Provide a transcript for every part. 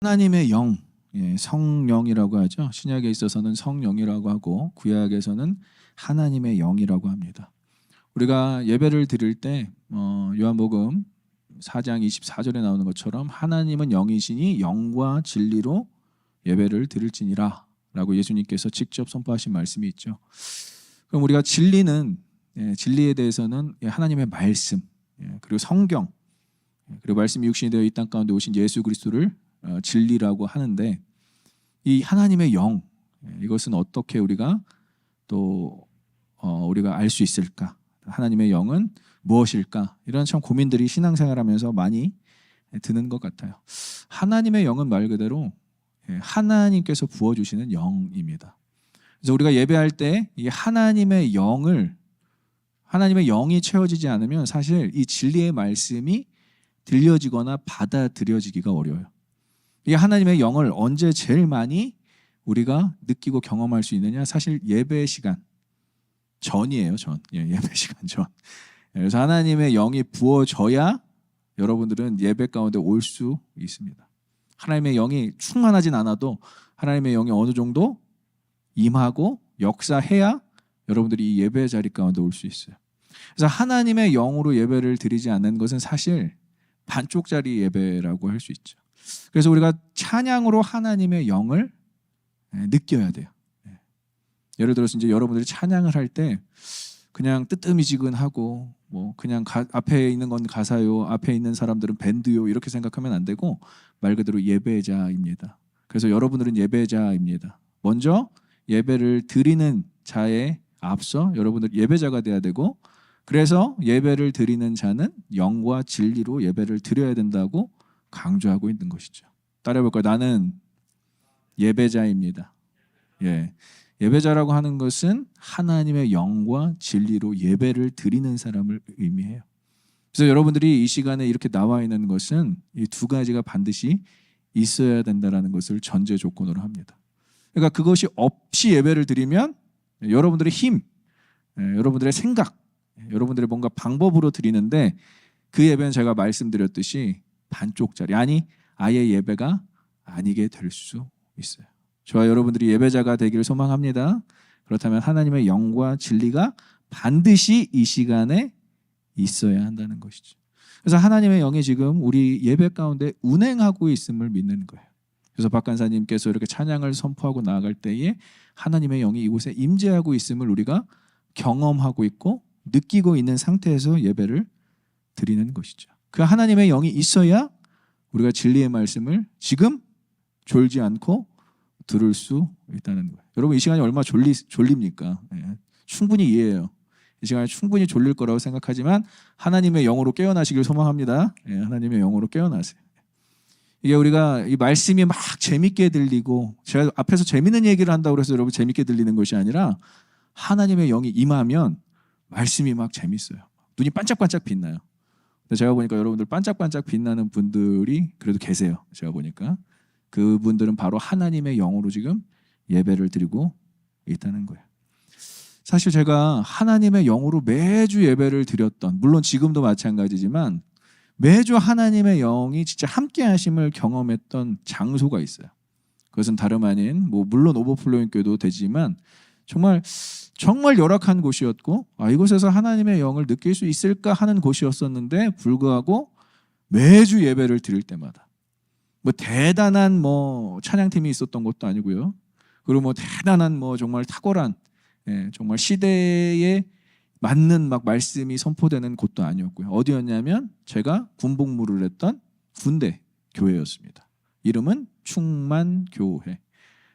하나님의 영, 성령이라고 하죠. 신약에 있어서는 성령이라고 하고 구약에서는 하나님의 영이라고 합니다. 우리가 예배를 드릴 때 요한복음 4장 24절에 나오는 것처럼 하나님은 영이시니 영과 진리로 예배를 드릴지니라 라고 예수님께서 직접 선포하신 말씀이 있죠. 그럼 우리가 진리에 대해서는 하나님의 말씀, 그리고 성경, 그리고 말씀이 육신이 되어 이 땅 가운데 오신 예수 그리스도를 진리라고 하는데, 이 하나님의 영, 이것은 어떻게 우리가 우리가 알 수 있을까? 하나님의 영은 무엇일까? 이런 참 고민들이 신앙생활하면서 많이 드는 것 같아요. 하나님의 영은 말 그대로 하나님께서 부어주시는 영입니다. 그래서 우리가 예배할 때 이 하나님의 영이 채워지지 않으면 사실 이 진리의 말씀이 들려지거나 받아들여지기가 어려워요. 이 하나님의 영을 언제 제일 많이 우리가 느끼고 경험할 수 있느냐? 사실 예배 시간 전이에요. 예배 시간 전. 그래서 하나님의 영이 부어져야 여러분들은 예배 가운데 올 수 있습니다. 하나님의 영이 충만하진 않아도 하나님의 영이 어느 정도 임하고 역사해야 여러분들이 이 예배 자리 가운데 올 수 있어요. 그래서 하나님의 영으로 예배를 드리지 않는 것은 사실 반쪽짜리 예배라고 할 수 있죠. 그래서 우리가 찬양으로 하나님의 영을 느껴야 돼요. 예를 들어서 이제 여러분들이 찬양을 할 때 그냥 뜨뜨미지근하고 그냥 앞에 있는 건 가사요, 앞에 있는 사람들은 밴드요 이렇게 생각하면 안 되고 말 그대로 예배자입니다. 그래서 여러분들은 예배자입니다. 먼저 예배를 드리는 자에 앞서 여러분들 예배자가 돼야 되고, 그래서 예배를 드리는 자는 영과 진리로 예배를 드려야 된다고 강조하고 있는 것이죠. 따라해볼까요? 나는 예배자입니다. 예배자라고 하는 것은 하나님의 영과 진리로 예배를 드리는 사람을 의미해요. 그래서 여러분들이 이 시간에 이렇게 나와 있는 것은 이 두 가지가 반드시 있어야 된다는 것을 전제 조건으로 합니다. 그러니까 그것이 없이 예배를 드리면 여러분들의 힘, 여러분들의 생각, 여러분들의 뭔가 방법으로 드리는데 그 예배는 제가 말씀드렸듯이 반쪽짜리, 아예 예배가 아니게 될 수 있어요. 저와 여러분들이 예배자가 되기를 소망합니다. 그렇다면 하나님의 영과 진리가 반드시 이 시간에 있어야 한다는 것이죠. 그래서 하나님의 영이 지금 우리 예배 가운데 운행하고 있음을 믿는 거예요. 그래서 박 간사님께서 이렇게 찬양을 선포하고 나아갈 때에 하나님의 영이 이곳에 임재하고 있음을 우리가 경험하고 있고 느끼고 있는 상태에서 예배를 드리는 것이죠. 그 하나님의 영이 있어야 우리가 진리의 말씀을 지금 졸지 않고 들을 수 있다는 거예요. 여러분 이 시간이 얼마나 졸립니까? 충분히 이해해요. 이 시간에 충분히 졸릴 거라고 생각하지만 하나님의 영으로 깨어나시길 소망합니다. 하나님의 영으로 깨어나세요. 이게 우리가 이 말씀이 막 재밌게 들리고, 제가 앞에서 재밌는 얘기를 한다고 해서 여러분 재밌게 들리는 것이 아니라 하나님의 영이 임하면 말씀이 막 재밌어요. 눈이 반짝반짝 빛나요. 근데 제가 보니까 여러분들 반짝반짝 빛나는 분들이 그래도 계세요. 제가 보니까 그분들은 바로 하나님의 영으로 지금 예배를 드리고 있다는 거예요. 사실 제가 하나님의 영으로 매주 예배를 드렸던, 물론 지금도 마찬가지지만 매주 하나님의 영이 진짜 함께 하심을 경험했던 장소가 있어요. 그것은 다름 아닌 물론 오버플로잉 교회도 되지만 정말 열악한 곳이었고, 이곳에서 하나님의 영을 느낄 수 있을까 하는 곳이었었는데 불구하고 매주 예배를 드릴 때마다 대단한 찬양팀이 있었던 것도 아니고요. 그리고 대단한 정말 탁월한 정말 시대에 맞는 말씀이 선포되는 곳도 아니었고요. 어디였냐면 제가 군복무를 했던 군대 교회였습니다. 이름은 충만교회.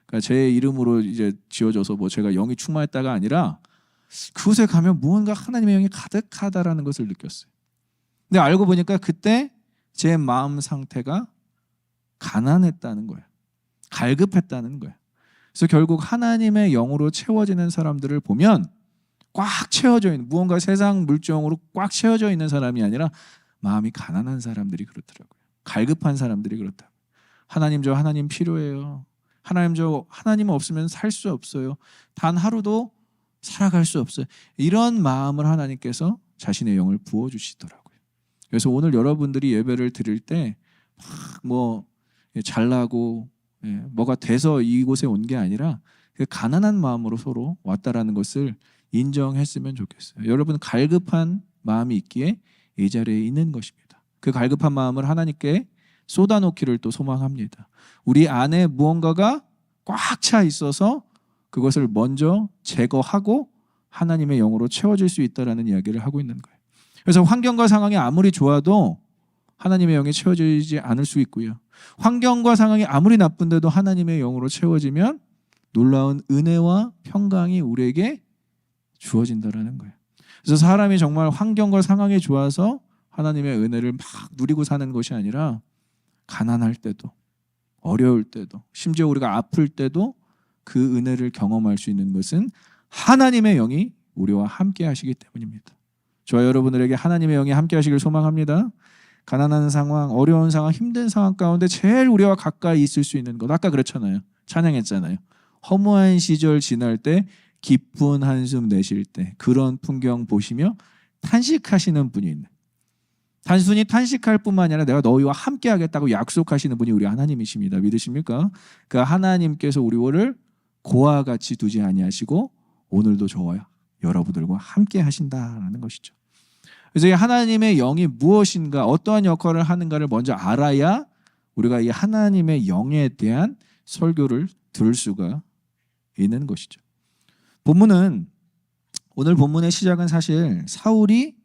그러니까 제 이름으로 이제 지어져서 제가 영이 충만했다가 아니라 그곳에 가면 무언가 하나님의 영이 가득하다라는 것을 느꼈어요. 근데 알고 보니까 그때 제 마음 상태가 가난했다는 거예요. 갈급했다는 거예요. 그래서 결국 하나님의 영으로 채워지는 사람들을 보면 꽉 채워져 있는, 무언가 세상 물정으로 꽉 채워져 있는 사람이 아니라 마음이 가난한 사람들이 그렇더라고요. 갈급한 사람들이 그렇다고요. 하나님 필요해요. 하나님 없으면 살 수 없어요. 단 하루도 살아갈 수 없어요. 이런 마음을 하나님께서 자신의 영을 부어주시더라고요. 그래서 오늘 여러분들이 예배를 드릴 때 잘나고 뭐가 돼서 이곳에 온 게 아니라 그 가난한 마음으로 서로 왔다라는 것을 인정했으면 좋겠어요. 여러분 갈급한 마음이 있기에 이 자리에 있는 것입니다. 그 갈급한 마음을 하나님께 쏟아놓기를 또 소망합니다. 우리 안에 무언가가 꽉 차 있어서 그것을 먼저 제거하고 하나님의 영으로 채워질 수 있다라는 이야기를 하고 있는 거예요. 그래서 환경과 상황이 아무리 좋아도 하나님의 영이 채워지지 않을 수 있고요. 환경과 상황이 아무리 나쁜데도 하나님의 영으로 채워지면 놀라운 은혜와 평강이 우리에게 주어진다라는 거예요. 그래서 사람이 정말 환경과 상황이 좋아서 하나님의 은혜를 막 누리고 사는 것이 아니라 가난할 때도 어려울 때도 심지어 우리가 아플 때도 그 은혜를 경험할 수 있는 것은 하나님의 영이 우리와 함께 하시기 때문입니다. 저와 여러분들에게 하나님의 영이 함께 하시길 소망합니다. 가난한 상황, 어려운 상황, 힘든 상황 가운데 제일 우리와 가까이 있을 수 있는 것, 아까 그랬잖아요. 찬양했잖아요. 허무한 시절 지날 때 기쁜 한숨 내쉴 때 그런 풍경 보시며 탄식하시는 분이 있는, 단순히 탄식할 뿐만 아니라 내가 너희와 함께 하겠다고 약속하시는 분이 우리 하나님이십니다. 믿으십니까? 그 하나님께서 우리를 고와 같이 두지 아니하시고 오늘도 저와 여러분들과 함께 하신다라는 것이죠. 그래서 이 하나님의 영이 무엇인가, 어떠한 역할을 하는가를 먼저 알아야 우리가 이 하나님의 영에 대한 설교를 들을 수가 있는 것이죠. 오늘 본문의 시작은 사실 사울이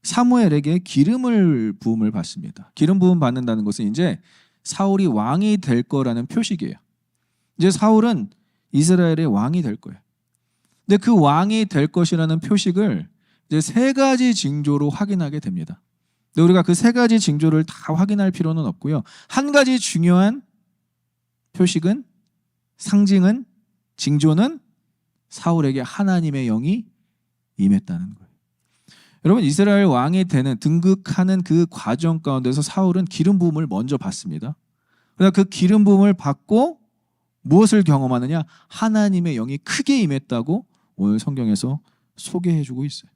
사무엘에게 기름을 부음을 받습니다. 기름 부음 받는다는 것은 이제 사울이 왕이 될 거라는 표식이에요. 이제 사울은 이스라엘의 왕이 될 거예요. 근데 그 왕이 될 것이라는 표식을 이제 세 가지 징조로 확인하게 됩니다. 근데 우리가 그 세 가지 징조를 다 확인할 필요는 없고요. 한 가지 중요한 표식은, 상징은, 징조는 사울에게 하나님의 영이 임했다는 거예요. 여러분, 이스라엘 왕이 되는, 등극하는 그 과정 가운데서 사울은 기름 부음을 먼저 받습니다. 그러나 그 기름 부음을 받고 무엇을 경험하느냐? 하나님의 영이 크게 임했다고 오늘 성경에서 소개해주고 있어요.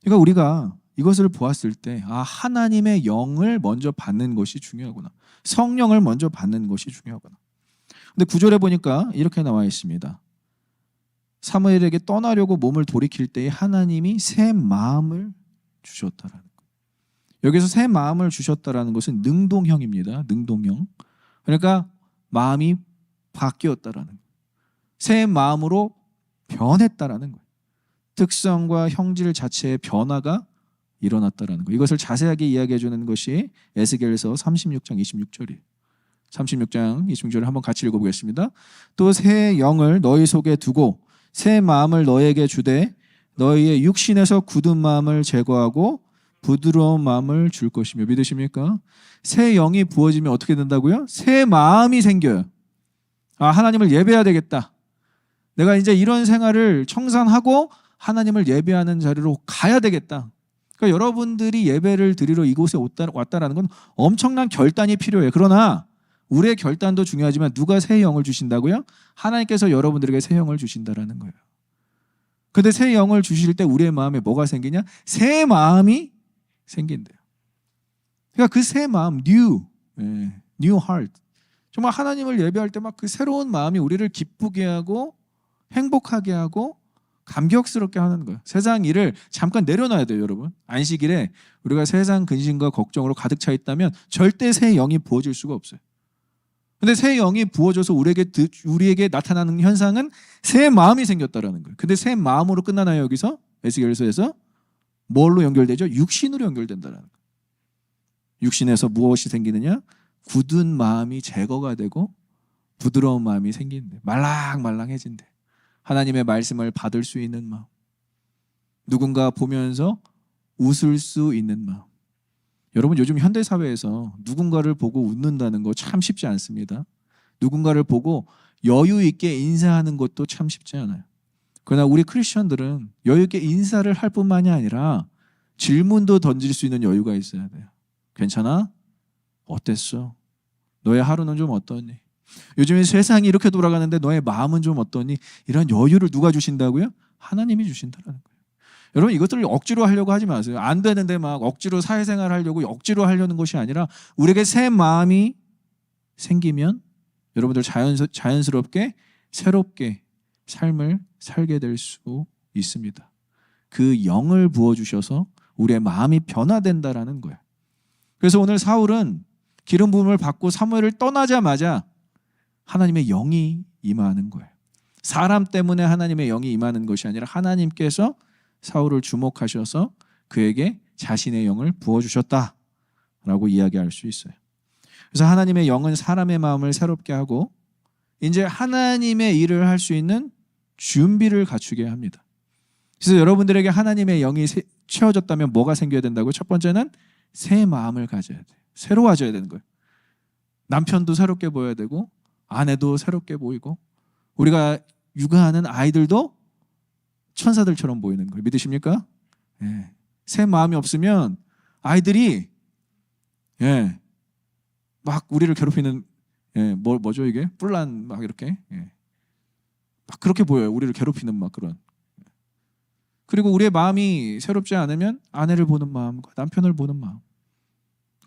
그러니까 우리가 이것을 보았을 때 하나님의 영을 먼저 받는 것이 중요하구나. 성령을 먼저 받는 것이 중요하구나. 근데 9절에 보니까 이렇게 나와 있습니다. 사무엘에게 떠나려고 몸을 돌이킬 때에 하나님이 새 마음을 주셨다라는 거예요. 여기서 새 마음을 주셨다라는 것은 능동형입니다. 능동형. 그러니까 마음이 바뀌었다라는 거예요. 새 마음으로 변했다라는 거예요. 특성과 형질 자체의 변화가 일어났다라는 거예요. 이것을 자세하게 이야기해 주는 것이 에스겔서 36장 26절이에요. 36장 26절을 한번 같이 읽어보겠습니다. 또 새 영을 너희 속에 두고 새 마음을 너희에게 주되 너희의 육신에서 굳은 마음을 제거하고 부드러운 마음을 줄 것이며. 믿으십니까? 새 영이 부어지면 어떻게 된다고요? 새 마음이 생겨요. 하나님을 예배해야 되겠다. 내가 이제 이런 생활을 청산하고 하나님을 예배하는 자리로 가야 되겠다. 그러니까 여러분들이 예배를 드리러 이곳에 왔다라는 건 엄청난 결단이 필요해요. 그러나 우리의 결단도 중요하지만 누가 새 영을 주신다고요? 하나님께서 여러분들에게 새 영을 주신다라는 거예요. 근데 새 영을 주실 때 우리의 마음에 뭐가 생기냐? 새 마음이 생긴대요. 그러니까 그 새 마음, new heart. 정말 하나님을 예배할 때 막 그 새로운 마음이 우리를 기쁘게 하고 행복하게 하고 감격스럽게 하는 거예요. 세상 일을 잠깐 내려놔야 돼요, 여러분. 안식일에 우리가 세상 근심과 걱정으로 가득 차 있다면 절대 새 영이 부어질 수가 없어요. 근데 새 영이 부어져서 우리에게 나타나는 현상은 새 마음이 생겼다라는 거예요. 근데 새 마음으로 끝나나요, 여기서? 에스겔서에서 뭘로 연결되죠? 육신으로 연결된다라는 거예요. 육신에서 무엇이 생기느냐? 굳은 마음이 제거가 되고 부드러운 마음이 생긴대. 말랑말랑해진대. 하나님의 말씀을 받을 수 있는 마음. 누군가 보면서 웃을 수 있는 마음. 여러분, 요즘 현대사회에서 누군가를 보고 웃는다는 거 참 쉽지 않습니다. 누군가를 보고 여유 있게 인사하는 것도 참 쉽지 않아요. 그러나 우리 크리스천들은 여유 있게 인사를 할 뿐만이 아니라 질문도 던질 수 있는 여유가 있어야 돼요. 괜찮아? 어땠어? 너의 하루는 좀 어떠니? 요즘에 세상이 이렇게 돌아가는데 너의 마음은 좀 어떠니? 이런 여유를 누가 주신다고요? 하나님이 주신다는 거예요. 여러분, 이것들을 억지로 하려고 하지 마세요. 안 되는데 막 억지로 사회생활 하려고 억지로 하려는 것이 아니라 우리에게 새 마음이 생기면 여러분들 자연스럽게 새롭게 삶을 살게 될 수 있습니다. 그 영을 부어주셔서 우리의 마음이 변화된다라는 거예요. 그래서 오늘 사울은 기름 부음을 받고 사무엘을 떠나자마자 하나님의 영이 임하는 거예요. 사람 때문에 하나님의 영이 임하는 것이 아니라 하나님께서 사울을 주목하셔서 그에게 자신의 영을 부어주셨다라고 이야기할 수 있어요. 그래서 하나님의 영은 사람의 마음을 새롭게 하고 이제 하나님의 일을 할 수 있는 준비를 갖추게 합니다. 그래서 여러분들에게 하나님의 영이 채워졌다면 뭐가 생겨야 된다고요? 첫 번째는 새 마음을 가져야 돼요. 새로워져야 되는 거예요. 남편도 새롭게 보여야 되고 아내도 새롭게 보이고 우리가 육아하는 아이들도 천사들처럼 보이는 거예요. 믿으십니까? 예. 새 마음이 없으면 아이들이 막 우리를 괴롭히는 뭐죠 이게? 뿔난 막 이렇게 막 그렇게 보여요. 우리를 괴롭히는 막 그런. 그리고 우리의 마음이 새롭지 않으면 아내를 보는 마음과 남편을 보는 마음,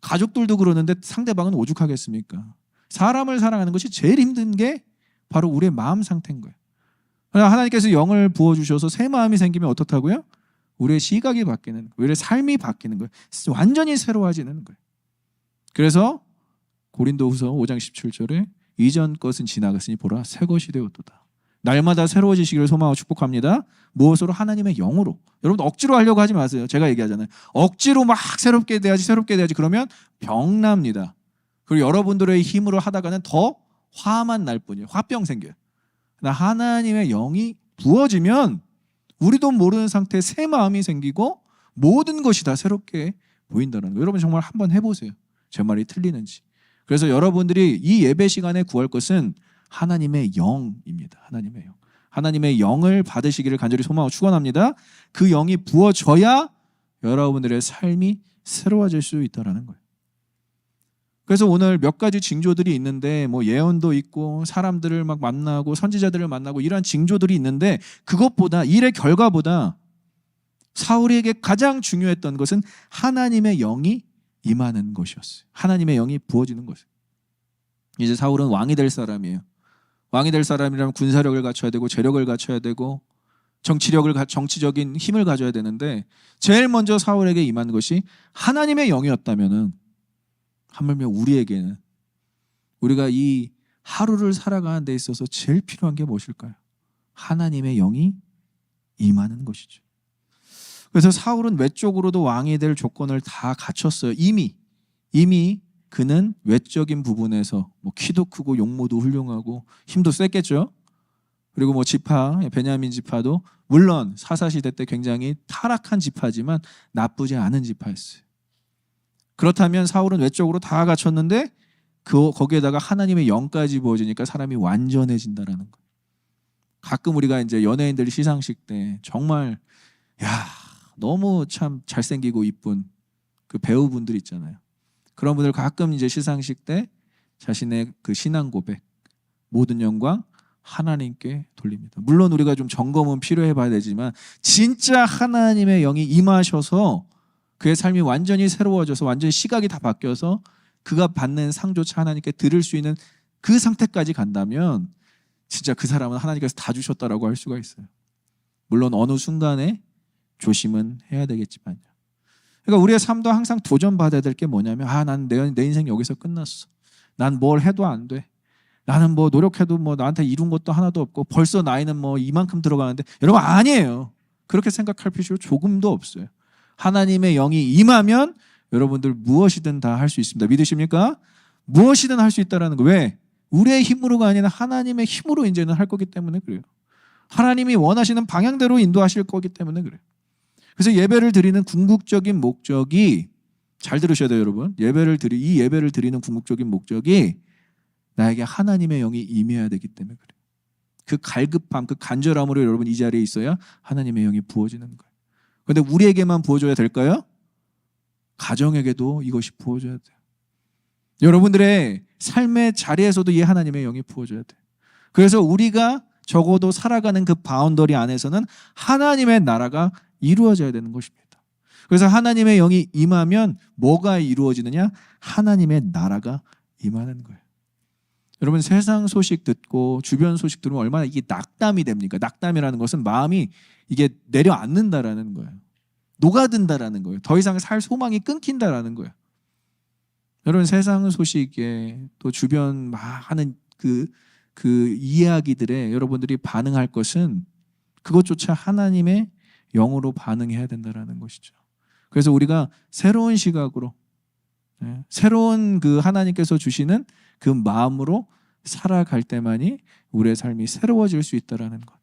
가족들도 그러는데 상대방은 오죽하겠습니까? 사람을 사랑하는 것이 제일 힘든 게 바로 우리의 마음 상태인 거예요. 하나님께서 영을 부어주셔서 새 마음이 생기면 어떻다고요? 우리의 시각이 바뀌는 거예요. 우리의 삶이 바뀌는 거예요. 완전히 새로워지는 거예요. 그래서 고린도후서 5장 17절에 이전 것은 지나갔으니 보라 새 것이 되었도다. 날마다 새로워지시기를 소망하고 축복합니다. 무엇으로? 하나님의 영으로. 여러분 억지로 하려고 하지 마세요. 제가 얘기하잖아요. 억지로 막 새롭게 돼야지 그러면 병납니다. 그리고 여러분들의 힘으로 하다가는 더 화만 날 뿐이에요. 화병 생겨요. 하나님의 영이 부어지면 우리도 모르는 상태에 새 마음이 생기고 모든 것이 다 새롭게 보인다는 거예요. 여러분 정말 한번 해보세요. 제 말이 틀리는지. 그래서 여러분들이 이 예배 시간에 구할 것은 하나님의 영입니다. 하나님의 영. 하나님의 영을 받으시기를 간절히 소망하고 축원합니다. 그 영이 부어져야 여러분들의 삶이 새로워질 수 있다는 거예요. 그래서 오늘 몇 가지 징조들이 있는데 뭐 예언도 있고 사람들을 막 만나고 선지자들을 만나고 이러한 징조들이 있는데 그것보다 일의 결과보다 사울에게 가장 중요했던 것은 하나님의 영이 임하는 것이었어요. 하나님의 영이 부어지는 것이에요. 이제 사울은 왕이 될 사람이에요. 왕이 될 사람이라면 군사력을 갖춰야 되고 재력을 갖춰야 되고 정치적인 힘을 가져야 되는데 제일 먼저 사울에게 임한 것이 하나님의 영이었다면은 하물며 우리에게는 우리가 이 하루를 살아가는 데 있어서 제일 필요한 게 무엇일까요? 하나님의 영이 임하는 것이죠. 그래서 사울은 외적으로도 왕이 될 조건을 다 갖췄어요. 이미 그는 외적인 부분에서 뭐 키도 크고 용모도 훌륭하고 힘도 셌겠죠. 그리고 뭐 지파, 베냐민 지파도 물론 사사시대 때 굉장히 타락한 지파지만 나쁘지 않은 지파였어요. 그렇다면 사울은 외적으로 다 갖췄는데 거기에다가 하나님의 영까지 부어지니까 사람이 완전해진다라는 거예요. 가끔 우리가 이제 연예인들 시상식 때 정말 너무 참 잘생기고 이쁜 그 배우분들 있잖아요. 그런 분들 가끔 이제 시상식 때 자신의 그 신앙 고백, 모든 영광 하나님께 돌립니다. 물론 우리가 좀 점검은 필요해 봐야 되지만 진짜 하나님의 영이 임하셔서 그의 삶이 완전히 새로워져서 완전히 시각이 다 바뀌어서 그가 받는 상조차 하나님께 드릴 수 있는 그 상태까지 간다면 진짜 그 사람은 하나님께서 다 주셨다라고 할 수가 있어요. 물론 어느 순간에 조심은 해야 되겠지만요. 그러니까 우리의 삶도 항상 도전받아야 될 게 뭐냐면 난 내 인생 여기서 끝났어. 난 뭘 해도 안 돼. 나는 뭐 노력해도 뭐 나한테 이룬 것도 하나도 없고 벌써 나이는 뭐 이만큼 들어가는데 여러분 아니에요. 그렇게 생각할 필요 조금도 없어요. 하나님의 영이 임하면 여러분들 무엇이든 다 할 수 있습니다. 믿으십니까? 무엇이든 할 수 있다는 거. 왜? 우리의 힘으로가 아니라 하나님의 힘으로 이제는 할 거기 때문에 그래요. 하나님이 원하시는 방향대로 인도하실 거기 때문에 그래요. 그래서 예배를 드리는 궁극적인 목적이 잘 들으셔야 돼요, 여러분. 이 예배를 드리는 궁극적인 목적이 나에게 하나님의 영이 임해야 되기 때문에 그래요. 그 갈급함, 그 간절함으로 여러분 이 자리에 있어야 하나님의 영이 부어지는 거예요. 그런데 우리에게만 부어줘야 될까요? 가정에게도 이것이 부어져야 돼요. 여러분들의 삶의 자리에서도 이 하나님의 영이 부어져야 돼요. 그래서 우리가 적어도 살아가는 그 바운더리 안에서는 하나님의 나라가 이루어져야 되는 것입니다. 그래서 하나님의 영이 임하면 뭐가 이루어지느냐? 하나님의 나라가 임하는 거예요. 여러분 세상 소식 듣고 주변 소식 들으면 얼마나 이게 낙담이 됩니까? 낙담이라는 것은 마음이 이게 내려앉는다라는 거예요. 녹아든다라는 거예요. 더 이상 살 소망이 끊긴다라는 거예요. 여러분 세상 소식에 또 주변 많은 그 이야기들에 여러분들이 반응할 것은 그것조차 하나님의 영으로 반응해야 된다라는 것이죠. 그래서 우리가 새로운 시각으로 새로운 그 하나님께서 주시는 그 마음으로 살아갈 때만이 우리의 삶이 새로워질 수 있다라는 것.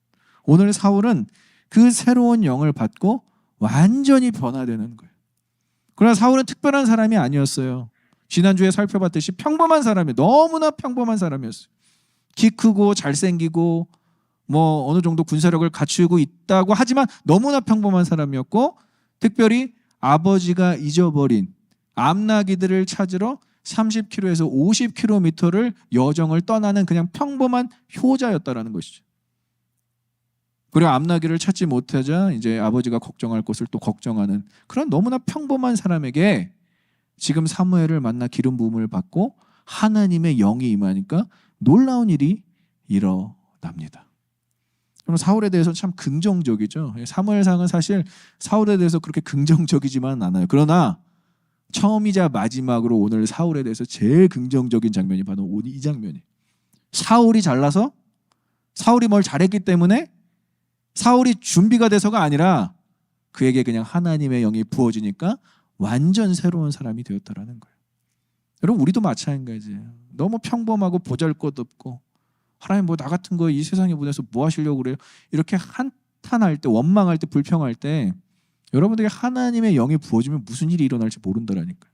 오늘 사울은 그 새로운 영을 받고 완전히 변화되는 거예요. 그러나 사울은 특별한 사람이 아니었어요. 지난주에 살펴봤듯이 평범한 사람이 너무나 평범한 사람이었어요. 키 크고 잘생기고 뭐 어느 정도 군사력을 갖추고 있다고 하지만 너무나 평범한 사람이었고, 특별히 아버지가 잊어버린 암나기들을 찾으러 30km에서 50km를 여정을 떠나는 그냥 평범한 효자였다라는 것이죠. 그리고 암나기를 찾지 못하자 이제 아버지가 걱정할 것을 또 걱정하는 그런 너무나 평범한 사람에게 지금 사무엘을 만나 기름 부음을 받고 하나님의 영이 임하니까 놀라운 일이 일어납니다. 그럼 사울에 대해서 참 긍정적이죠. 사무엘상은 사실 사울에 대해서 그렇게 긍정적이지만 않아요. 그러나 처음이자 마지막으로 오늘 사울에 대해서 제일 긍정적인 장면이 바로 이 장면이에요. 사울이 잘나서, 사울이 뭘 잘했기 때문에, 사울이 준비가 돼서가 아니라 그에게 그냥 하나님의 영이 부어지니까 완전 새로운 사람이 되었다라는 거예요. 여러분 우리도 마찬가지예요. 너무 평범하고 보잘것없고 하나님 뭐 나 같은 거 이 세상에 보내서 뭐 하시려고 그래요? 이렇게 한탄할 때, 원망할 때, 불평할 때 여러분들에게 하나님의 영이 부어지면 무슨 일이 일어날지 모른다라니까요.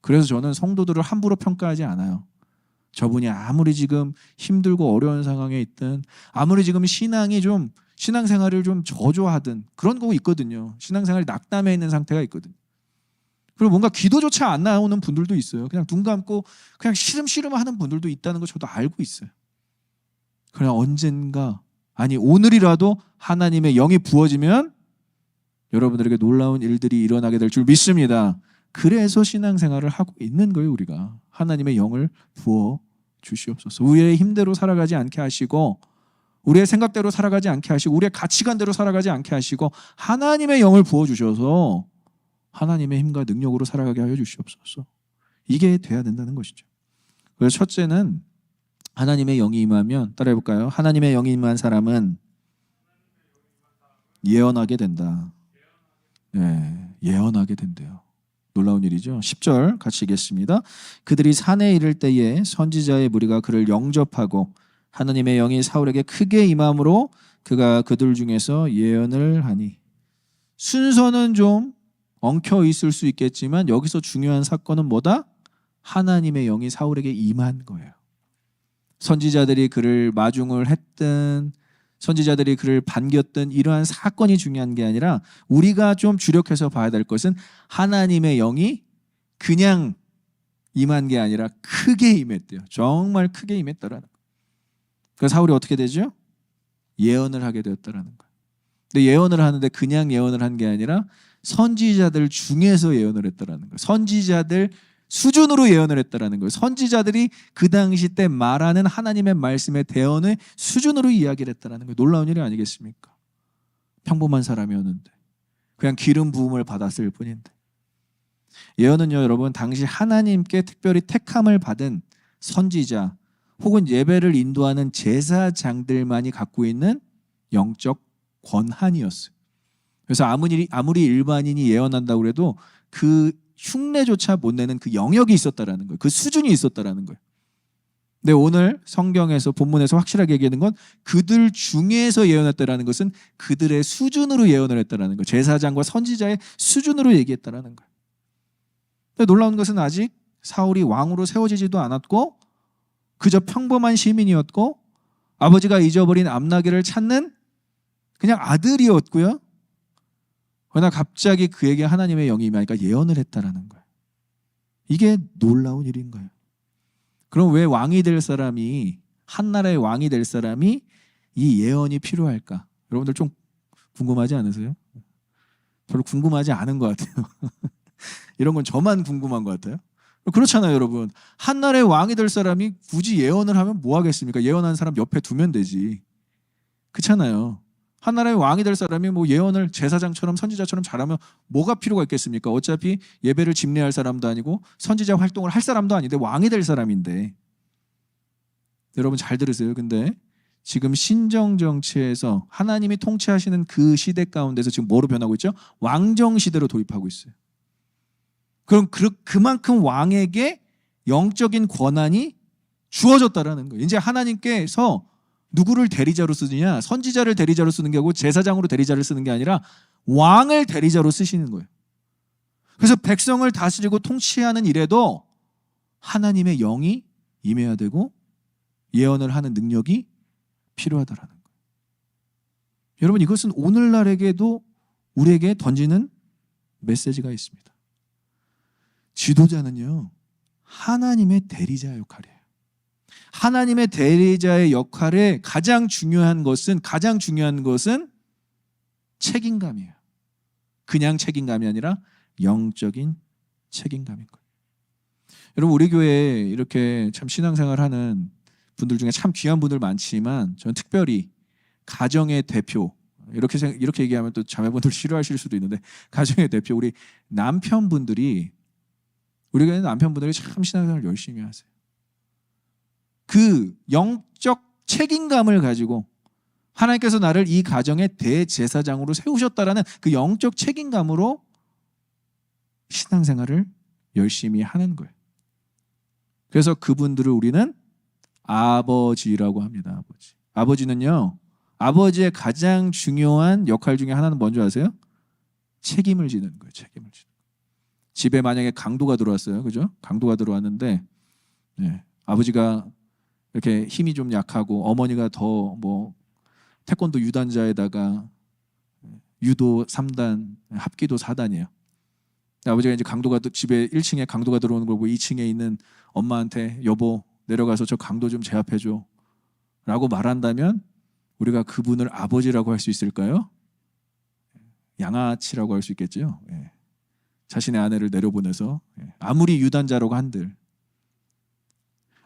그래서 저는 성도들을 함부로 평가하지 않아요. 저분이 아무리 지금 힘들고 어려운 상황에 있든, 아무리 지금 신앙생활을 좀 저조하든 그런 거 있거든요. 신앙생활이 낙담해 있는 상태가 있거든요. 그리고 뭔가 기도조차 안 나오는 분들도 있어요. 그냥 눈 감고 그냥 시름시름 하는 분들도 있다는 거 저도 알고 있어요. 그냥 언젠가, 아니 오늘이라도 하나님의 영이 부어지면 여러분들에게 놀라운 일들이 일어나게 될 줄 믿습니다. 그래서 신앙생활을 하고 있는 거예요. 우리가 하나님의 영을 부어 주시옵소서. 우리의 힘대로 살아가지 않게 하시고, 우리의 생각대로 살아가지 않게 하시고, 우리의 가치관대로 살아가지 않게 하시고, 하나님의 영을 부어 주셔서 하나님의 힘과 능력으로 살아가게 하여 주시옵소서. 이게 돼야 된다는 것이죠. 그래서 첫째는 하나님의 영이 임하면, 따라해볼까요? 하나님의 영이 임한 사람은 예언하게 된다. 네, 예언하게 된대요. 놀라운 일이죠. 10절 같이 읽겠습니다. 그들이 산에 이를 때에 선지자의 무리가 그를 영접하고 하나님의 영이 사울에게 크게 임함으로 그가 그들 중에서 예언을 하니. 순서는 좀 엉켜 있을 수 있겠지만 여기서 중요한 사건은 뭐다? 하나님의 영이 사울에게 임한 거예요. 선지자들이 그를 마중을 했든 선지자들이 그를 반겼든 이러한 사건이 중요한 게 아니라 우리가 좀 주력해서 봐야 될 것은 하나님의 영이 그냥 임한 게 아니라 크게 임했대요. 정말 크게 임했다라는 거예요. 그래서 사울이 어떻게 되죠? 예언을 하게 되었다라는 거예요. 근데 예언을 하는데 그냥 예언을 한 게 아니라 선지자들 중에서 예언을 했다라는 거예요. 선지자들 수준으로 예언을 했다라는 거예요. 선지자들이 그 당시 때 말하는 하나님의 말씀의 대언의 수준으로 이야기를 했다라는 거예요. 놀라운 일이 아니겠습니까? 평범한 사람이었는데 그냥 기름 부음을 받았을 뿐인데. 예언은요, 여러분, 당시 하나님께 특별히 택함을 받은 선지자 혹은 예배를 인도하는 제사장들만이 갖고 있는 영적 권한이었어요. 그래서 아무리 일반인이 예언한다고 해도 그 흉내조차 못 내는 그 영역이 있었다라는 거예요. 그 수준이 있었다라는 거예요. 근데 오늘 성경에서 본문에서 확실하게 얘기하는 건 그들 중에서 예언했다라는 것은 그들의 수준으로 예언을 했다라는 거예요. 제사장과 선지자의 수준으로 얘기했다라는 거예요. 근데 놀라운 것은 아직 사울이 왕으로 세워지지도 않았고 그저 평범한 시민이었고 아버지가 잊어버린 암나기를 찾는 그냥 아들이었고요. 그러나 갑자기 그에게 하나님의 영이 임하니까 예언을 했다라는 거예요. 이게 놀라운 일인 거예요. 그럼 왜 왕이 될 사람이, 한 나라의 왕이 될 사람이 이 예언이 필요할까? 여러분들 좀 궁금하지 않으세요? 별로 궁금하지 않은 것 같아요. 이런 건 저만 궁금한 것 같아요. 그렇잖아요, 여러분. 한 나라의 왕이 될 사람이 굳이 예언을 하면 뭐 하겠습니까? 예언한 사람 옆에 두면 되지. 그렇잖아요. 한 나라의 왕이 될 사람이 뭐 예언을 제사장처럼 선지자처럼 잘하면 뭐가 필요가 있겠습니까? 어차피 예배를 집례할 사람도 아니고 선지자 활동을 할 사람도 아닌데 왕이 될 사람인데. 여러분 잘 들으세요. 근데 지금 신정 정치에서 하나님이 통치하시는 그 시대 가운데서 지금 뭐로 변하고 있죠? 왕정 시대로 도입하고 있어요. 그럼 그만큼 왕에게 영적인 권한이 주어졌다라는 거예요. 이제 하나님께서 누구를 대리자로 쓰느냐? 선지자를 대리자로 쓰는 게 아니고 제사장으로 대리자를 쓰는 게 아니라 왕을 대리자로 쓰시는 거예요. 그래서 백성을 다스리고 통치하는 일에도 하나님의 영이 임해야 되고 예언을 하는 능력이 필요하다라는 거예요. 여러분 이것은 오늘날에게도 우리에게 던지는 메시지가 있습니다. 지도자는요, 하나님의 대리자 역할이에요. 하나님의 대리자의 역할에 가장 중요한 것은 책임감이에요. 그냥 책임감이 아니라 영적인 책임감인 거예요. 여러분 우리 교회에 이렇게 참 신앙생활하는 분들 중에 참 귀한 분들 많지만 저는 특별히 가정의 대표 이렇게 얘기하면 또 자매분들 싫어하실 수도 있는데 가정의 대표 우리 남편분들이 우리 교회는 남편분들이 참 신앙생활을 열심히 하세요. 그 영적 책임감을 가지고 하나님께서 나를 이 가정의 대제사장으로 세우셨다라는 그 영적 책임감으로 신앙생활을 열심히 하는 거예요. 그래서 그분들을 우리는 아버지라고 합니다. 아버지. 아버지는요, 아버지의 가장 중요한 역할 중에 하나는 뭔지 아세요? 책임을 지는 거예요. 책임을 지는 거예요. 집에 만약에 강도가 들어왔어요. 그죠? 강도가 들어왔는데 아버지가 이렇게 힘이 좀 약하고 어머니가 더 뭐 태권도 유단자에다가 유도 3단, 합기도 4단이에요. 아버지가 이제 강도가 집에 1층에 강도가 들어오는 걸 보고 2층에 있는 엄마한테 여보 내려가서 저 강도 좀 제압해줘 라고 말한다면 우리가 그분을 아버지라고 할 수 있을까요? 양아치라고 할 수 있겠죠. 자신의 아내를 내려보내서 아무리 유단자라고 한들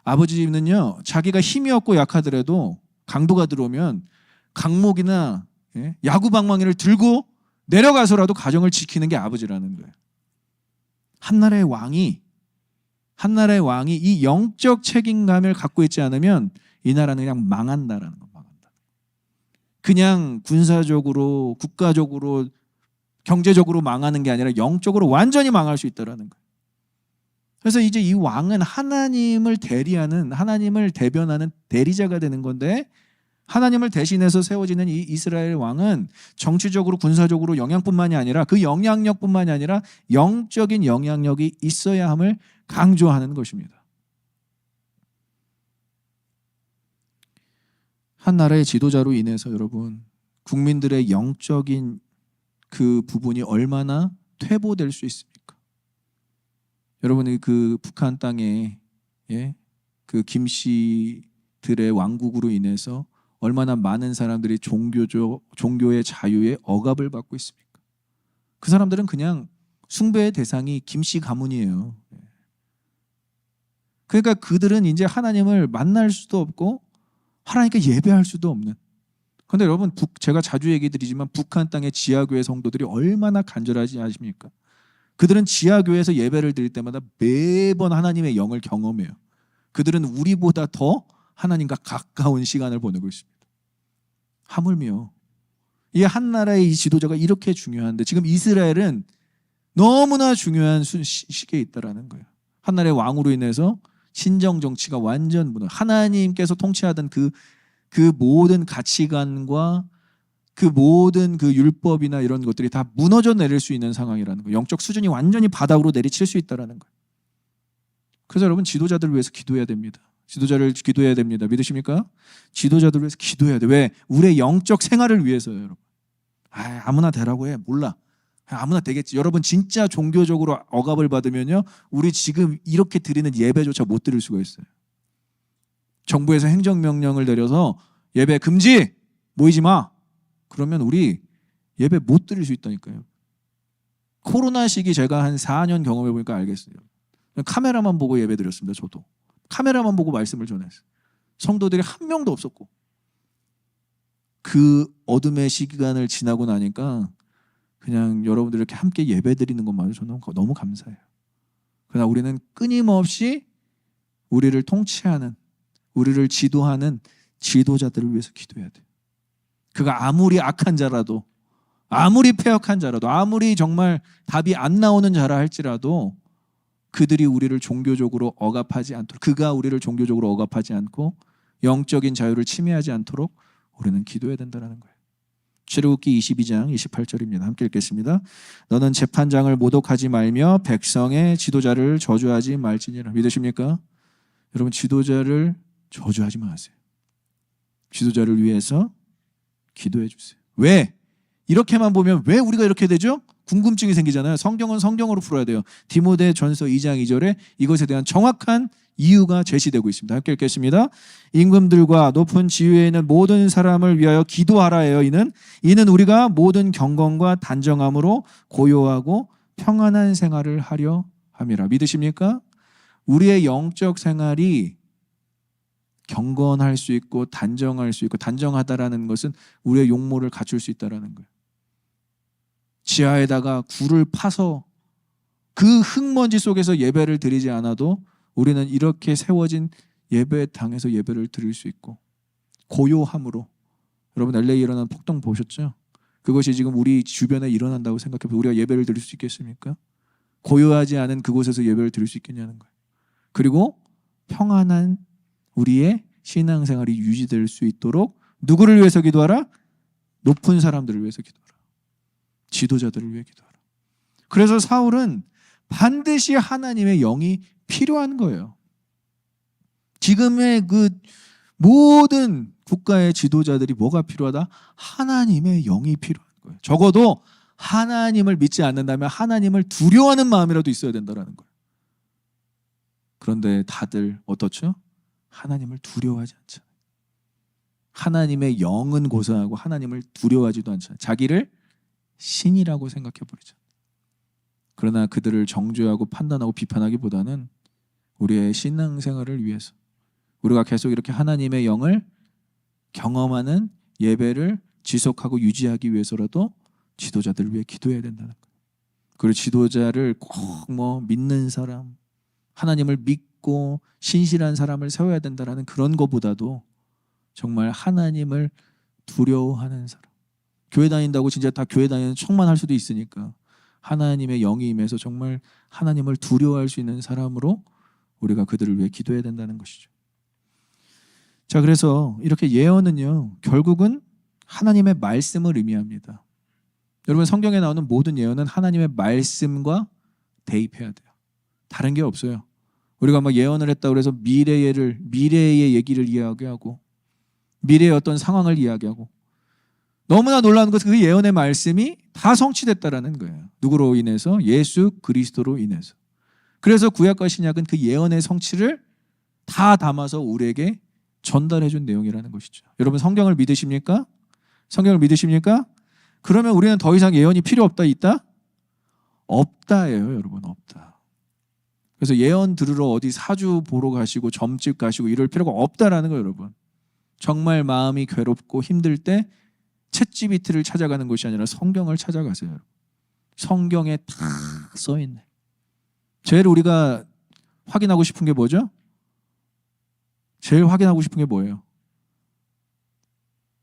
아버지는요 자기가 힘이 없고 약하더라도 강도가 들어오면 강목이나 야구방망이를 들고 내려가서라도 가정을 지키는 게 아버지라는 거예요. 한 나라의 왕이 이 영적 책임감을 갖고 있지 않으면 이 나라는 그냥 망한다라는 거. 그냥 군사적으로, 국가적으로, 경제적으로 망하는 게 아니라 영적으로 완전히 망할 수 있다라는 거예요. 그래서 이제 이 왕은 하나님을 대리하는, 하나님을 대변하는 대리자가 되는 건데 하나님을 대신해서 세워지는 이 이스라엘 왕은 정치적으로, 군사적으로 영향뿐만이 아니라 그 영향력뿐만이 아니라 영적인 영향력이 있어야 함을 강조하는 것입니다. 한 나라의 지도자로 인해서 여러분 국민들의 영적인 그 부분이 얼마나 퇴보될 수 있습니까? 여러분이 그 북한 땅에 그 김씨들의 왕국으로 인해서 얼마나 많은 사람들이 종교의 자유에 억압을 받고 있습니까? 그 사람들은 그냥 숭배의 대상이 김씨 가문이에요. 그러니까 그들은 이제 하나님을 만날 수도 없고 하나님께 예배할 수도 없는. 그런데 여러분 제가 자주 얘기 드리지만 북한 땅의 지하교회 성도들이 얼마나 간절하지 아십니까? 그들은 지하교회에서 예배를 드릴 때마다 매번 하나님의 영을 경험해요. 그들은 우리보다 더 하나님과 가까운 시간을 보내고 있습니다. 하물며 이 한 나라의 이 지도자가 이렇게 중요한데 지금 이스라엘은 너무나 중요한 시기에 있다라는 거예요. 한 나라의 왕으로 인해서 신정 정치가 완전 무너. 하나님께서 통치하던 그 모든 가치관과 그 모든 그 율법이나 이런 것들이 다 무너져 내릴 수 있는 상황이라는 거예요. 영적 수준이 완전히 바닥으로 내리칠 수 있다라는 거예요. 그래서 여러분 지도자들을 위해서 기도해야 됩니다. 지도자를 기도해야 됩니다. 믿으십니까? 지도자들을 위해서 기도해야 돼. 왜? 우리의 영적 생활을 위해서요, 여러분. 아무나 되라고 해. 몰라. 아무나 되겠지. 여러분 진짜 종교적으로 억압을 받으면요, 우리 지금 이렇게 드리는 예배조차 못 드릴 수가 있어요. 정부에서 행정명령을 내려서 예배 금지! 모이지 마! 그러면 우리 예배 못 드릴 수 있다니까요. 코로나 시기 제가 한 4년 경험해 보니까 알겠어요. 그냥 카메라만 보고 예배드렸습니다. 저도 카메라만 보고 말씀을 전했어요. 성도들이 한 명도 없었고, 그 어둠의 시간을 지나고 나니까 그냥 여러분들 이렇게 함께 예배드리는 것만으로 저는 너무 감사해요. 그러나 우리는 끊임없이 우리를 통치하는, 우리를 지도하는 지도자들을 위해서 기도해야 돼요. 그가 아무리 악한 자라도, 아무리 패역한 자라도, 아무리 정말 답이 안 나오는 자라 할지라도 그들이 우리를 종교적으로 억압하지 않도록, 그가 우리를 종교적으로 억압하지 않고 영적인 자유를 침해하지 않도록 우리는 기도해야 된다는 거예요. 출애굽기 22장 28절입니다. 함께 읽겠습니다. 너는 재판장을 모독하지 말며 백성의 지도자를 저주하지 말지니라. 믿으십니까? 여러분, 지도자를 저주하지 마세요. 지도자를 위해서 기도해 주세요. 왜? 이렇게만 보면 왜 우리가 이렇게 되죠? 궁금증이 생기잖아요. 성경은 성경으로 풀어야 돼요. 디모데전서 2장 2절에 이것에 대한 정확한 이유가 제시되고 있습니다. 함께 읽겠습니다. 임금들과 높은 지위에 있는 모든 사람을 위하여 기도하라 해요. 이는 우리가 모든 경건과 단정함으로 고요하고 평안한 생활을 하려 함이라. 믿으십니까? 우리의 영적 생활이 경건할 수 있고 단정할 수 있고, 단정하다라는 것은 우리의 용모를 갖출 수 있다라는 거예요. 지하에다가 굴을 파서 그 흙먼지 속에서 예배를 드리지 않아도 우리는 이렇게 세워진 예배당에서 예배를 드릴 수 있고, 고요함으로. 여러분, LA에 일어난 폭동 보셨죠? 그것이 지금 우리 주변에 일어난다고 생각해보면 우리가 예배를 드릴 수 있겠습니까? 고요하지 않은 그곳에서 예배를 드릴 수 있겠냐는 거예요. 그리고 평안한 우리의 신앙생활이 유지될 수 있도록 누구를 위해서 기도하라? 높은 사람들을 위해서 기도하라. 지도자들을 위해 기도하라. 그래서 사울은 반드시 하나님의 영이 필요한 거예요. 지금의 그 모든 국가의 지도자들이 뭐가 필요하다? 하나님의 영이 필요한 거예요. 적어도 하나님을 믿지 않는다면 하나님을 두려워하는 마음이라도 있어야 된다는 거예요. 그런데 다들 어떻죠? 하나님을 두려워하지 않잖아요. 하나님의 영은 고사하고 하나님을 두려워하지도 않잖아요. 자기를 신이라고 생각해 버리죠. 그러나 그들을 정죄하고 판단하고 비판하기보다는 우리의 신앙생활을 위해서, 우리가 계속 이렇게 하나님의 영을 경험하는 예배를 지속하고 유지하기 위해서라도 지도자들을 위해 기도해야 된다는 거예요. 그리고 지도자를 꼭 믿는 사람, 하나님을 믿고 신실한 사람을 세워야 된다는 그런 것보다도 정말 하나님을 두려워하는 사람, 교회 다닌다고 진짜 다 교회 다니는 척만 할 수도 있으니까 하나님의 영이 임해서 정말 하나님을 두려워할 수 있는 사람으로 우리가 그들을 위해 기도해야 된다는 것이죠. 자, 그래서 이렇게 예언은요, 결국은 하나님의 말씀을 의미합니다. 여러분, 성경에 나오는 모든 예언은 하나님의 말씀과 대입해야 돼요. 다른 게 없어요. 우리가 막 예언을 했다고 해서 미래의 얘기를 이야기하고 미래의 어떤 상황을 이야기하고, 너무나 놀라운 것은 그 예언의 말씀이 다 성취됐다라는 거예요. 누구로 인해서? 예수 그리스도로 인해서. 그래서 구약과 신약은 그 예언의 성취를 다 담아서 우리에게 전달해 준 내용이라는 것이죠. 여러분, 성경을 믿으십니까? 성경을 믿으십니까? 그러면 우리는 더 이상 예언이 필요 없다, 있다? 없다예요, 여러분. 없다. 그래서 예언 들으러 어디 사주 보러 가시고 점집 가시고 이럴 필요가 없다라는 거예요, 여러분. 정말 마음이 괴롭고 힘들 때 챗GPT를 찾아가는 것이 아니라 성경을 찾아가세요. 성경에 다 써있네. 제일 우리가 확인하고 싶은 게 뭐죠? 제일 확인하고 싶은 게 뭐예요?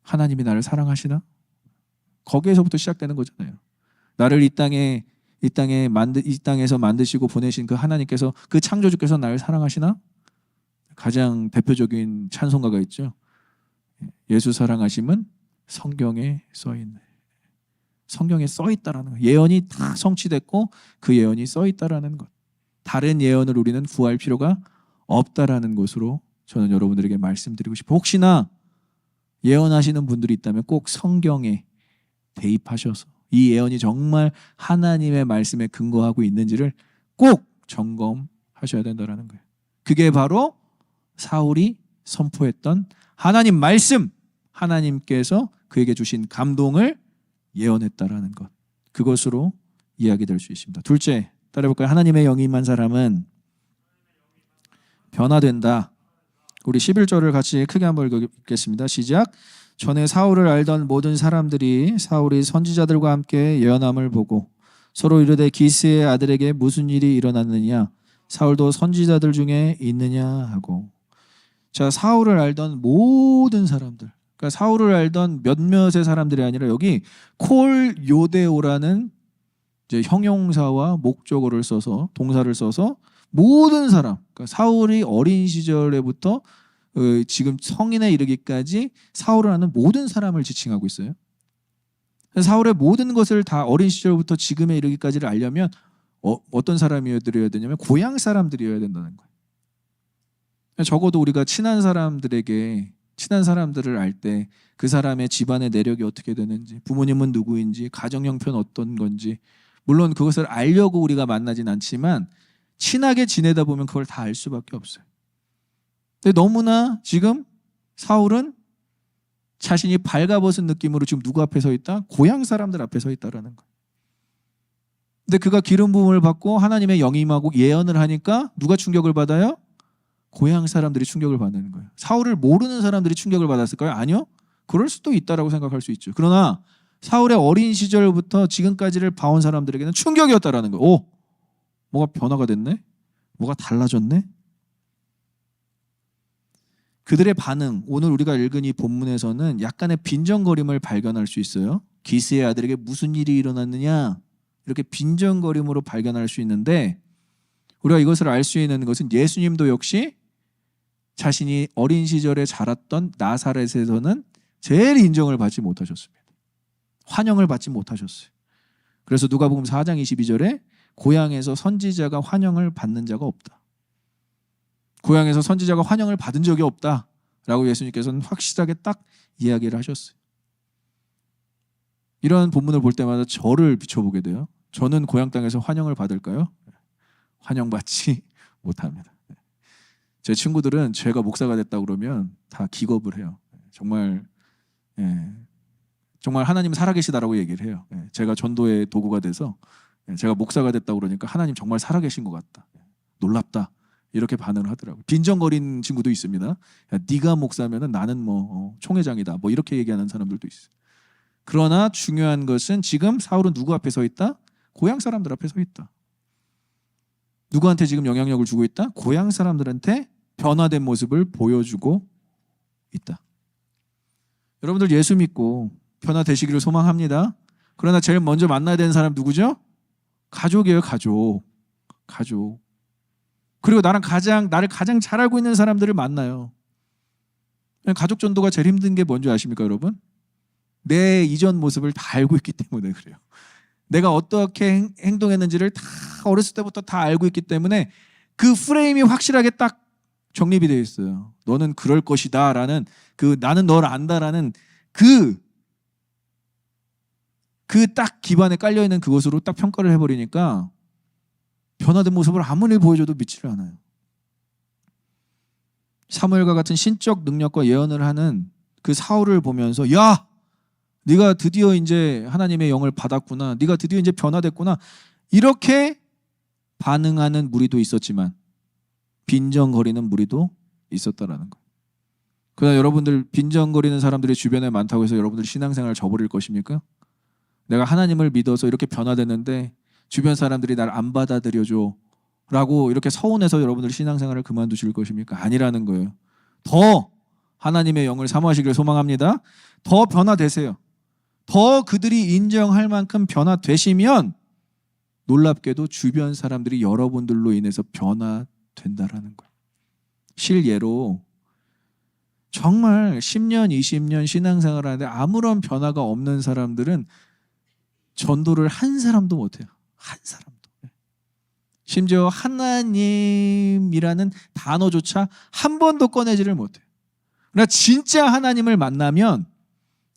하나님이 나를 사랑하시나? 거기에서부터 시작되는 거잖아요. 나를 이 땅에서 만드시고 보내신 그 하나님께서, 그 창조주께서 나를 사랑하시나? 가장 대표적인 찬송가가 있죠. 예수 사랑하심은 성경에 써있네. 성경에 써있다라는 것. 예언이 다 성취됐고 그 예언이 써있다라는 것. 다른 예언을 우리는 구할 필요가 없다라는 것으로 저는 여러분들에게 말씀드리고 싶어요. 혹시나 예언하시는 분들이 있다면 꼭 성경에 대입하셔서 이 예언이 정말 하나님의 말씀에 근거하고 있는지를 꼭 점검하셔야 된다는 거예요. 그게 바로 사울이 선포했던 하나님 말씀, 하나님께서 그에게 주신 감동을 예언했다라는 것, 그것으로 이야기될 수 있습니다. 둘째, 따라해볼까요? 하나님의 영이 임한 사람은 변화된다. 우리 11절을 같이 크게 한번 읽겠습니다. 시작. 전에 사울을 알던 모든 사람들이 사울이 선지자들과 함께 예언함을 보고 서로 이르되 기스의 아들에게 무슨 일이 일어났느냐 사울도 선지자들 중에 있느냐 하고. 자, 사울을 알던 모든 사람들, 그러니까 사울을 알던 몇몇의 사람들이 아니라 여기 콜 요데오라는 이제 형용사와 목적어를 써서 동사를 써서 모든 사람, 그러니까 사울이 어린 시절에부터 지금 성인에 이르기까지 사울을 아는 모든 사람을 지칭하고 있어요. 사울의 모든 것을 다 어린 시절부터 지금에 이르기까지를 알려면 어떤 사람이어야 되냐면 고향 사람들이어야 된다는 거예요. 적어도 우리가 친한 사람들에게 친한 사람들을 알 때 그 사람의 집안의 내력이 어떻게 되는지, 부모님은 누구인지, 가정 형편 어떤 건지, 물론 그것을 알려고 우리가 만나진 않지만 친하게 지내다 보면 그걸 다 알 수밖에 없어요. 근데 너무나 지금 사울은 자신이 발가벗은 느낌으로 지금 누구 앞에 서 있다? 고향 사람들 앞에 서 있다라는 거예요. 근데 그가 기름 부음을 받고 하나님의 영이 임하고 예언을 하니까 누가 충격을 받아요? 고향 사람들이 충격을 받는 거예요. 사울을 모르는 사람들이 충격을 받았을까요? 아니요. 그럴 수도 있다라고 생각할 수 있죠. 그러나 사울의 어린 시절부터 지금까지를 봐온 사람들에게는 충격이었다라는 거예요. 오, 뭐가 변화가 됐네? 뭐가 달라졌네? 그들의 반응, 오늘 우리가 읽은 이 본문에서는 약간의 빈정거림을 발견할 수 있어요. 기스의 아들에게 무슨 일이 일어났느냐? 이렇게 빈정거림으로 발견할 수 있는데 우리가 이것을 알 수 있는 것은 예수님도 역시 자신이 어린 시절에 자랐던 나사렛에서는 제일 인정을 받지 못하셨습니다. 환영을 받지 못하셨어요. 그래서 누가복음 4장 22절에 고향에서 선지자가 환영을 받는 자가 없다. 고향에서 선지자가 환영을 받은 적이 없다라고 예수님께서는 확실하게 딱 이야기를 하셨어요. 이런 본문을 볼 때마다 저를 비춰보게 돼요. 저는 고향 땅에서 환영을 받을까요? 환영받지 못합니다. 제 친구들은 제가 목사가 됐다 그러면 다 기겁을 해요. 정말 정말 하나님 살아계시다라고 얘기를 해요. 제가 전도의 도구가 돼서 제가 목사가 됐다 그러니까 하나님 정말 살아계신 것 같다. 놀랍다. 이렇게 반응을 하더라고요. 빈정거리는 친구도 있습니다. 야, 네가 목사면은 나는 뭐 총회장이다. 뭐 이렇게 얘기하는 사람들도 있어요. 그러나 중요한 것은 지금 사울은 누구 앞에 서 있다? 고향 사람들 앞에 서 있다. 누구한테 지금 영향력을 주고 있다? 고향 사람들한테 변화된 모습을 보여주고 있다. 여러분들 예수 믿고 변화되시기를 소망합니다. 그러나 제일 먼저 만나야 되는 사람 누구죠? 가족이에요. 가족. 그리고 나를 가장 잘 알고 있는 사람들을 만나요. 가족 전도가 제일 힘든 게 뭔지 아십니까, 여러분? 내 이전 모습을 다 알고 있기 때문에 그래요. 내가 어떻게 행동했는지를 다 어렸을 때부터 다 알고 있기 때문에 그 프레임이 확실하게 딱 정립이 되어 있어요. 너는 그럴 것이다 라는 그 나는 너를 안다라는 그 딱 기반에 깔려있는 그것으로 딱 평가를 해버리니까 변화된 모습을 아무리 보여줘도 믿지를 않아요. 사무엘과 같은 신적 능력과 예언을 하는 그 사울을 보면서 야! 네가 드디어 이제 하나님의 영을 받았구나. 네가 드디어 이제 변화됐구나. 이렇게 반응하는 무리도 있었지만 빈정거리는 무리도 있었다라는 거예요. 그러나 여러분들 빈정거리는 사람들이 주변에 많다고 해서 여러분들 신앙생활을 저버릴 것입니까? 내가 하나님을 믿어서 이렇게 변화됐는데 주변 사람들이 날 안 받아들여줘 라고 이렇게 서운해서 여러분들 신앙생활을 그만두실 것입니까? 아니라는 거예요. 더 하나님의 영을 사모하시기를 소망합니다. 더 변화되세요. 더 그들이 인정할 만큼 변화되시면 놀랍게도 주변 사람들이 여러분들로 인해서 변화된다라는 거예요. 실예로 정말 10년, 20년 신앙생활을 하는데 아무런 변화가 없는 사람들은 전도를 한 사람도 못해요. 한 사람도. 심지어 하나님이라는 단어조차 한 번도 꺼내지를 못해요. 그러나 진짜 하나님을 만나면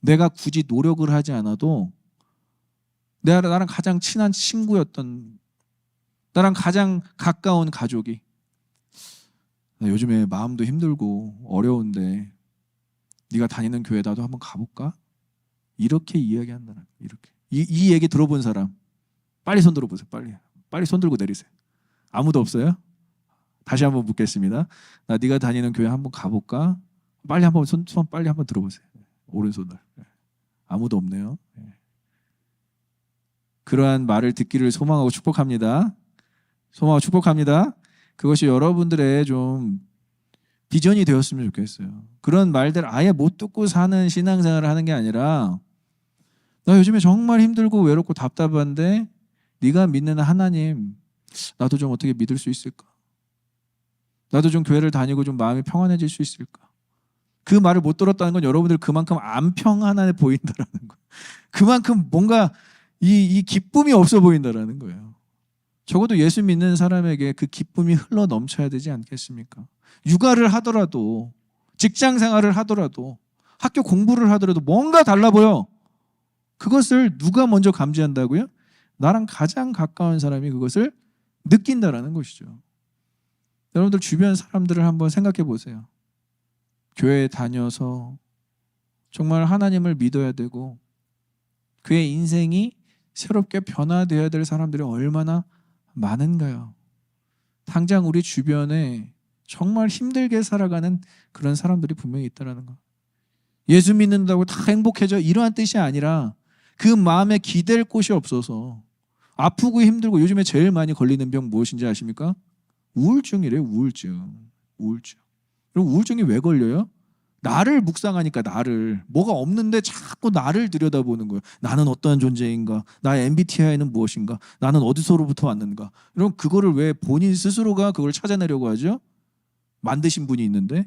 내가 굳이 노력을 하지 않아도 나랑 가장 친한 친구였던 나랑 가장 가까운 가족이 나 요즘에 마음도 힘들고 어려운데 네가 다니는 교회 나도 한번 가볼까? 이렇게 이야기한다는 거예요. 이렇게. 이 얘기 들어본 사람 빨리 손 들어보세요. 빨리 손 들고 내리세요. 아무도 없어요? 다시 한번 묻겠습니다. 나 네가 다니는 교회 한번 가볼까? 빨리 한번 손 빨리 한번 들어보세요. 오른손을. 아무도 없네요. 그러한 말을 듣기를 소망하고 축복합니다. 소망하고 축복합니다. 그것이 여러분들의 좀 비전이 되었으면 좋겠어요. 그런 말들 아예 못 듣고 사는 신앙생활을 하는 게 아니라 나 요즘에 정말 힘들고 외롭고 답답한데 네가 믿는 하나님 나도 좀 어떻게 믿을 수 있을까? 나도 좀 교회를 다니고 좀 마음이 평안해질 수 있을까? 그 말을 못 들었다는 건 여러분들 그만큼 안 평안해 보인다라는 거예요. 그만큼 뭔가 이 기쁨이 없어 보인다라는 거예요. 적어도 예수 믿는 사람에게 그 기쁨이 흘러 넘쳐야 되지 않겠습니까? 육아를 하더라도 직장 생활을 하더라도 학교 공부를 하더라도 뭔가 달라 보여. 그것을 누가 먼저 감지한다고요? 나랑 가장 가까운 사람이 그것을 느낀다라는 것이죠. 여러분들 주변 사람들을 한번 생각해 보세요. 교회에 다녀서 정말 하나님을 믿어야 되고 그의 인생이 새롭게 변화되어야 될 사람들이 얼마나 많은가요? 당장 우리 주변에 정말 힘들게 살아가는 그런 사람들이 분명히 있다는 거. 예수 믿는다고 다 행복해져 이러한 뜻이 아니라 그 마음에 기댈 곳이 없어서 아프고 힘들고 요즘에 제일 많이 걸리는 병 무엇인지 아십니까? 우울증이래요. 우울증. 그리고 우울증이 왜 걸려요? 나를 묵상하니까 나를 뭐가 없는데 자꾸 나를 들여다보는 거예요. 나는 어떠한 존재인가? 나의 MBTI는 무엇인가? 나는 어디서로부터 왔는가? 그럼 그거를 왜 본인 스스로가 그걸 찾아내려고 하죠? 만드신 분이 있는데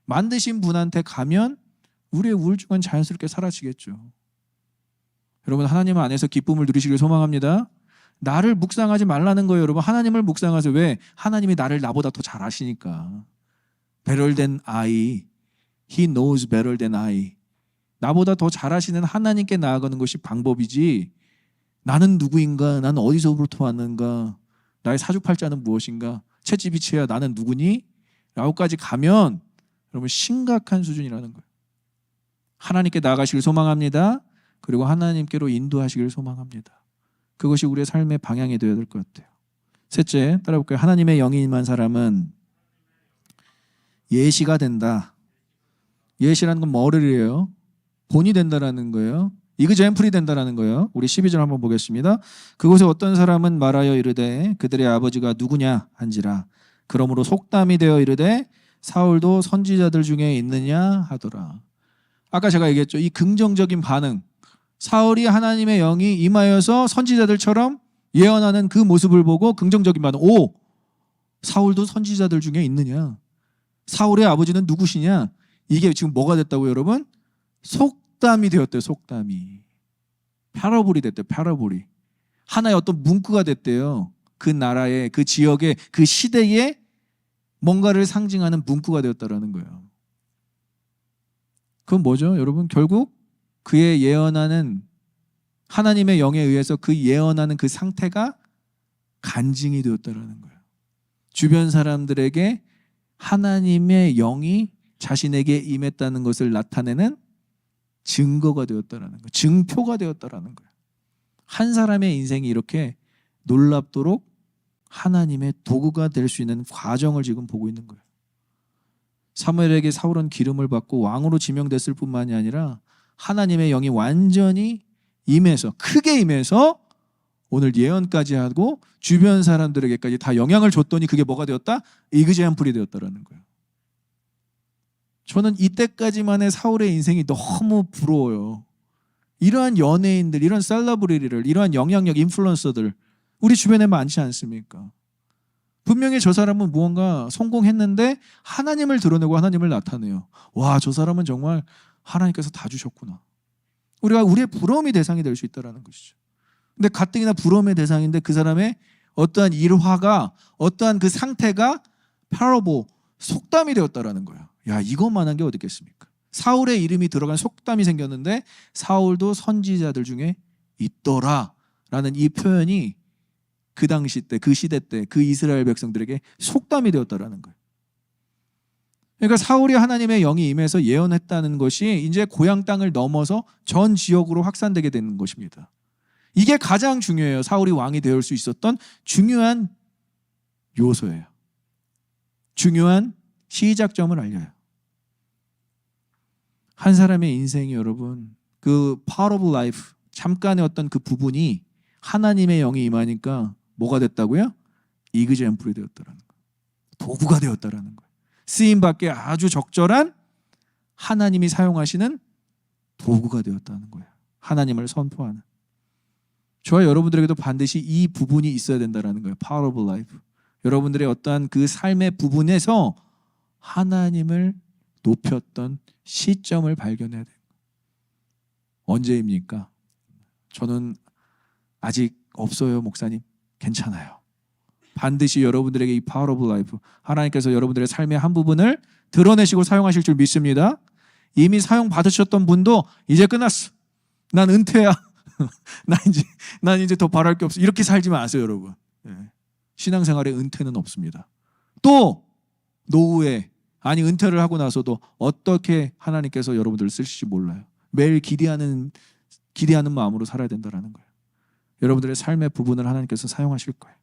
만드신 분한테 가면 우리의 우울증은 자연스럽게 사라지겠죠. 여러분 하나님 안에서 기쁨을 누리시길 소망합니다. 나를 묵상하지 말라는 거예요. 여러분 하나님을 묵상하세요. 왜? 하나님이 나를 나보다 더 잘 아시니까. Better than I. He knows better than I. 나보다 더 잘 아시는 하나님께 나아가는 것이 방법이지 나는 누구인가? 나는 어디서부터 왔는가? 나의 사주팔자는 무엇인가? 챗GPT야 나는 누구니? 라고까지 가면 여러분 심각한 수준이라는 거예요. 하나님께 나아가시길 소망합니다. 그리고 하나님께로 인도하시길 소망합니다. 그것이 우리의 삶의 방향이 되어야 될 것 같아요. 셋째, 따라볼까요? 하나님의 영이 임한 사람은 예시가 된다. 예시라는 건 뭐를이에요? 본이 된다라는 거예요. 이그젬플이 된다라는 거예요. 우리 12절 한번 보겠습니다. 그곳에 어떤 사람은 말하여 이르되 그들의 아버지가 누구냐 한지라. 그러므로 속담이 되어 이르되 사울도 선지자들 중에 있느냐 하더라. 아까 제가 얘기했죠. 이 긍정적인 반응. 사울이 하나님의 영이 임하여서 선지자들처럼 예언하는 그 모습을 보고 긍정적인 반응. 오! 사울도 선지자들 중에 있느냐? 사울의 아버지는 누구시냐? 이게 지금 뭐가 됐다고요, 여러분? 속담이 되었대요, 속담이. 패러블이 됐대요, 패러블이. 하나의 어떤 문구가 됐대요. 그 나라의, 그 지역의, 그 시대의 뭔가를 상징하는 문구가 되었다라는 거예요. 그건 뭐죠, 여러분? 결국 그의 예언하는 하나님의 영에 의해서 그 예언하는 그 상태가 간증이 되었다라는 거예요. 주변 사람들에게 하나님의 영이 자신에게 임했다는 것을 나타내는 증거가 되었다라는 거예요. 증표가 되었다라는 거예요. 한 사람의 인생이 이렇게 놀랍도록 하나님의 도구가 될 수 있는 과정을 지금 보고 있는 거예요. 사무엘에게 사울은 기름을 받고 왕으로 지명됐을 뿐만이 아니라 하나님의 영이 완전히 임해서 크게 임해서 오늘 예언까지 하고 주변 사람들에게까지 다 영향을 줬더니 그게 뭐가 되었다? 이그젬플이 되었다라는 거예요. 저는 이때까지만의 사울의 인생이 너무 부러워요. 이러한 연예인들, 이런 셀러브리티를, 이러한 영향력 인플루언서들 우리 주변에 많지 않습니까? 분명히 저 사람은 무언가 성공했는데 하나님을 드러내고 하나님을 나타내요. 와, 저 사람은 정말 하나님께서 다 주셨구나. 우리가 우리의 부러움의 대상이 될 수 있다는 것이죠. 근데 가뜩이나 부러움의 대상인데 그 사람의 어떠한 일화가 어떠한 그 상태가 패러블, 속담이 되었다라는 거예요. 야, 이것만한 게 어디 있겠습니까? 사울의 이름이 들어간 속담이 생겼는데 사울도 선지자들 중에 있더라라는 이 표현이 그 당시 때, 그 시대 때, 그 이스라엘 백성들에게 속담이 되었다라는 거예요. 그러니까 사울이 하나님의 영이 임해서 예언했다는 것이 이제 고향 땅을 넘어서 전 지역으로 확산되게 되는 것입니다. 이게 가장 중요해요. 사울이 왕이 되을 수 있었던 중요한 요소예요. 중요한 시작점을 알려요. 한 사람의 인생이 여러분 그 part of life 잠깐의 어떤 그 부분이 하나님의 영이 임하니까 뭐가 됐다고요? 이그젠플이 되었다라는 거예요. 도구가 되었다라는 거예요. 쓰임받기에 아주 적절한 하나님이 사용하시는 도구가 되었다는 거예요. 하나님을 선포하는. 저와 여러분들에게도 반드시 이 부분이 있어야 된다는 거예요. Part of life. 여러분들의 어떠한 그 삶의 부분에서 하나님을 높였던 시점을 발견해야 돼요. 언제입니까? 저는 아직 없어요, 목사님. 괜찮아요. 반드시 여러분들에게 이 Power of Life, 하나님께서 여러분들의 삶의 한 부분을 드러내시고 사용하실 줄 믿습니다. 이미 사용 받으셨던 분도 이제 끝났어. 난 은퇴야. 난 이제 더 바랄 게 없어. 이렇게 살지 마세요, 여러분. 신앙생활에 은퇴는 없습니다. 또 노후에 아니 은퇴를 하고 나서도 어떻게 하나님께서 여러분들을 쓰실지 몰라요. 매일 기대하는 마음으로 살아야 된다는 거예요. 여러분들의 삶의 부분을 하나님께서 사용하실 거예요.